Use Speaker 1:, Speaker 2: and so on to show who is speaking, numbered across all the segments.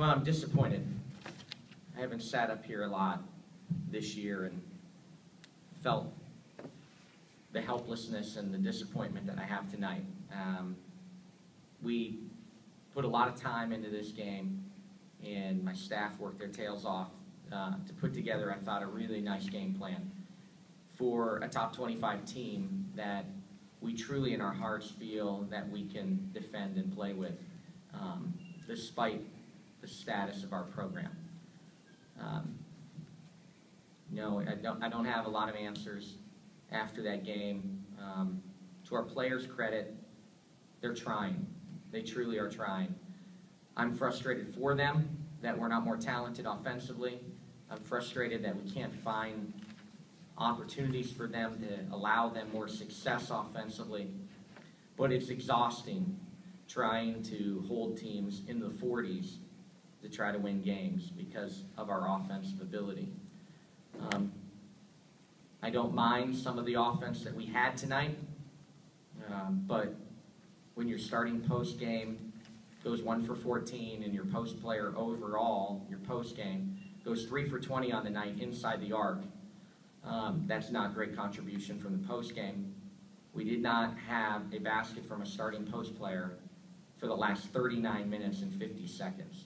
Speaker 1: Well, I'm disappointed. I haven't sat up here a lot this year and felt the helplessness and the disappointment that I have tonight. We put a lot of time into this game, and my staff worked their tails off to put together, I thought, a really nice game plan for a top 25 team that we truly in our hearts feel that we can defend and play with, despite the status of our program. I don't have a lot of answers after that game. To our players' credit, they're trying. They truly are trying. I'm frustrated for them that we're not more talented offensively. I'm frustrated that we can't find opportunities for them to allow them more success offensively. But it's exhausting trying to hold teams in the 40s to try to win games because of our offensive ability. I don't mind some of the offense that we had tonight, but when your starting post game goes 1 for 14 and your post player overall, your post game, goes 3 for 20 on the night inside the arc, that's not great contribution from the post game. We did not have a basket from a starting post player for the last 39 minutes and 50 seconds.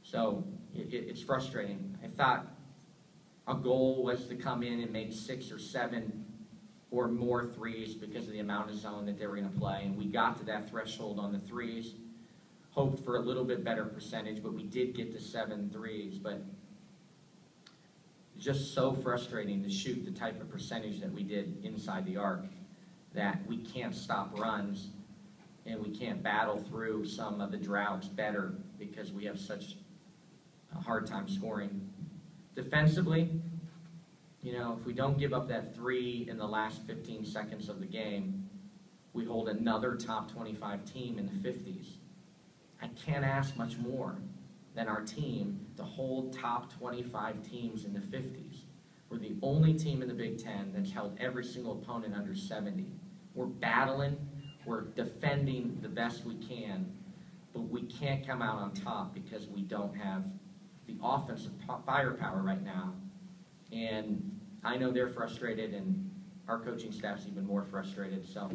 Speaker 1: So it's frustrating. I thought a goal was to come in and make 6 or 7 or more threes because of the amount of zone that they were going to play, and we got to that threshold on the threes. Hoped for a little bit better percentage, but we did get to 7 threes. But just so frustrating to shoot the type of percentage that we did inside the arc that we can't stop runs and we can't battle through some of the droughts better because we have such a hard time scoring. Defensively, if we don't give up that 3 in the last 15 seconds of the game, we hold another top 25 team in the 50s. I can't ask much more than our team to hold top 25 teams in the 50s. We're the only team in the Big Ten that's held every single opponent under 70. We're battling, we're defending the best we can, but we can't come out on top because we don't have the offensive firepower right now. And I know they're frustrated, and our coaching staff's even more frustrated. So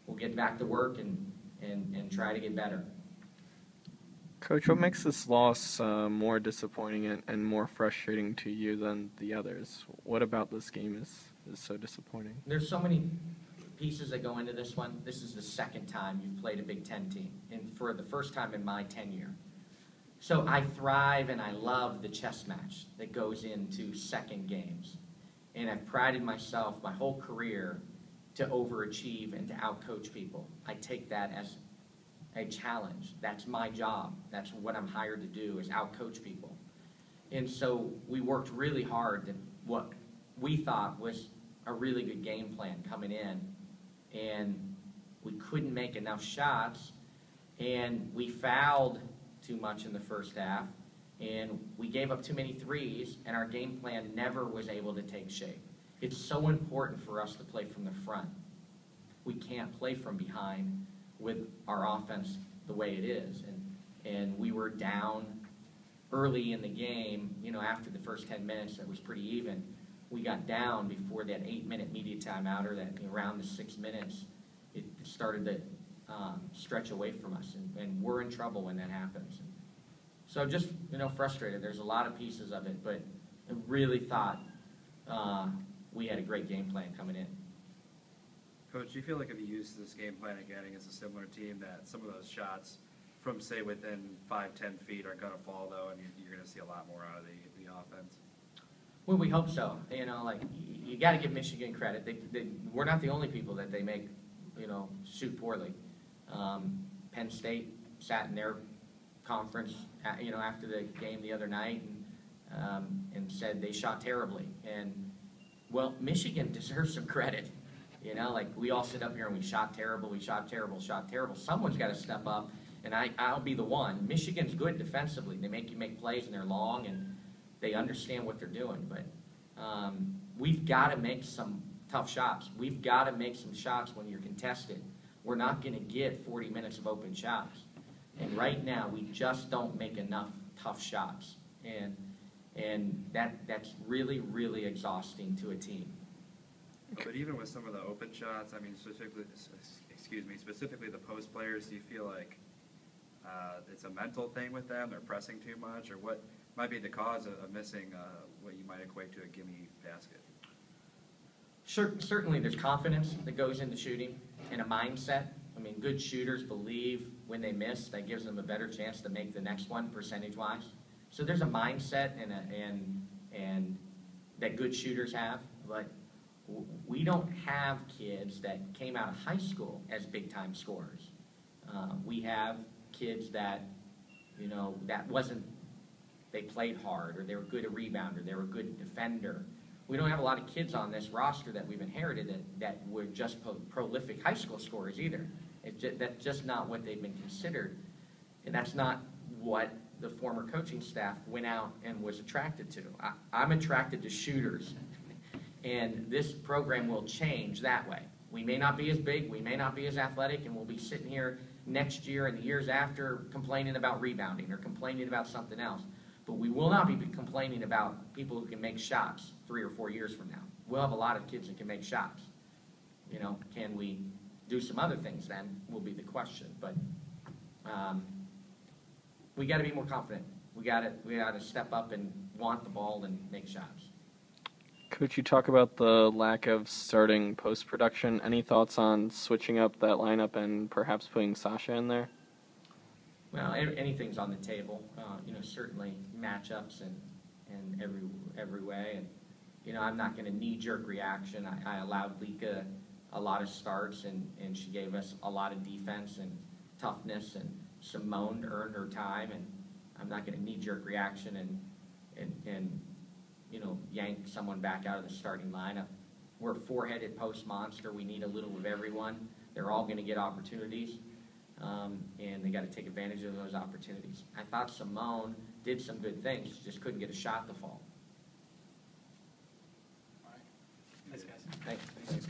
Speaker 1: we'll get back to work and try to get better.
Speaker 2: Coach, what makes this loss more disappointing and more frustrating to you than the others? What about this game is so disappointing?
Speaker 1: There's so many pieces that go into this one. This is the second time you've played a Big Ten team, and for the first time in my tenure. So I thrive and I love the chess match that goes into second games. And I've prided myself my whole career to overachieve and to outcoach people. I take that as a challenge. That's my job. That's what I'm hired to do, is outcoach people. And so we worked really hard at what we thought was a really good game plan coming in. And we couldn't make enough shots. And we fouled too much in the first half. And we gave up too many threes. And our game plan never was able to take shape. It's so important for us to play from the front. We can't play from behind with our offense the way it is. And we were down early in the game, after the first 10 minutes, that was pretty even. We got down before that 8-minute media timeout, or that around the 6 minutes, it started to stretch away from us. And we're in trouble when that happens. So just, frustrated. There's a lot of pieces of it, but I really thought we had a great game plan coming in.
Speaker 3: Coach, do you feel like if you use this game plan again against a similar team, that some of those shots from, say, within 5-10 feet are going to fall, though, and you're going to see a lot more out of the offense?
Speaker 1: Well, we hope so. You got to give Michigan credit. We're not the only people that they make, shoot poorly. Penn State sat in their conference, after the game the other night and said they shot terribly. And, well, Michigan deserves some credit. We all sit up here and we shot terrible, we shot terrible, shot terrible. Someone's got to step up, and I'll be the one. Michigan's good defensively. They make you make plays, and they're long, and they understand what they're doing. But we've got to make some tough shots. We've got to make some shots when you're contested. We're not going to get 40 minutes of open shots. And right now, we just don't make enough tough shots. And that's really, really exhausting to a team.
Speaker 3: But even with some of the open shots, I mean, specifically the post players, do you feel like it's a mental thing with them? They're pressing too much, or what might be the cause of missing what you might equate to a gimme basket?
Speaker 1: Certainly, there's confidence that goes into shooting and a mindset. I mean, good shooters believe when they miss, that gives them a better chance to make the next one percentage-wise. So there's a mindset and that good shooters have, but we don't have kids that came out of high school as big-time scorers. We have kids that, they played hard, or they were good at rebounder, they were a good defender. We don't have a lot of kids on this roster that we've inherited that were just prolific high school scorers either. That's just not what they've been considered, and that's not what the former coaching staff went out and was attracted to. I'm attracted to shooters, and this program will change that way. We may not be as big, we may not be as athletic, and we'll be sitting here next year and the years after complaining about rebounding or complaining about something else. But we will not be complaining about people who can make shots 3 or 4 years from now. We'll have a lot of kids that can make shots. Can we do some other things then will be the question. But we got to be more confident. We got to step up and want the ball and make shots.
Speaker 2: Could you talk about the lack of starting post-production? Any thoughts on switching up that lineup and perhaps putting Sasha in there?
Speaker 1: Well, anything's on the table. Certainly matchups and every way. And I'm not going to knee-jerk reaction. I allowed Lika a lot of starts, and she gave us a lot of defense and toughness. And Simone earned her time, and I'm not going to knee-jerk reaction and yank someone back out of the starting lineup. We're a four-headed post monster. We need a little of everyone. They're all going to get opportunities. And they got to take advantage of those opportunities. I thought Simone did some good things. She just couldn't get a shot to fall.
Speaker 4: All right. Thanks, guys.
Speaker 1: Thanks.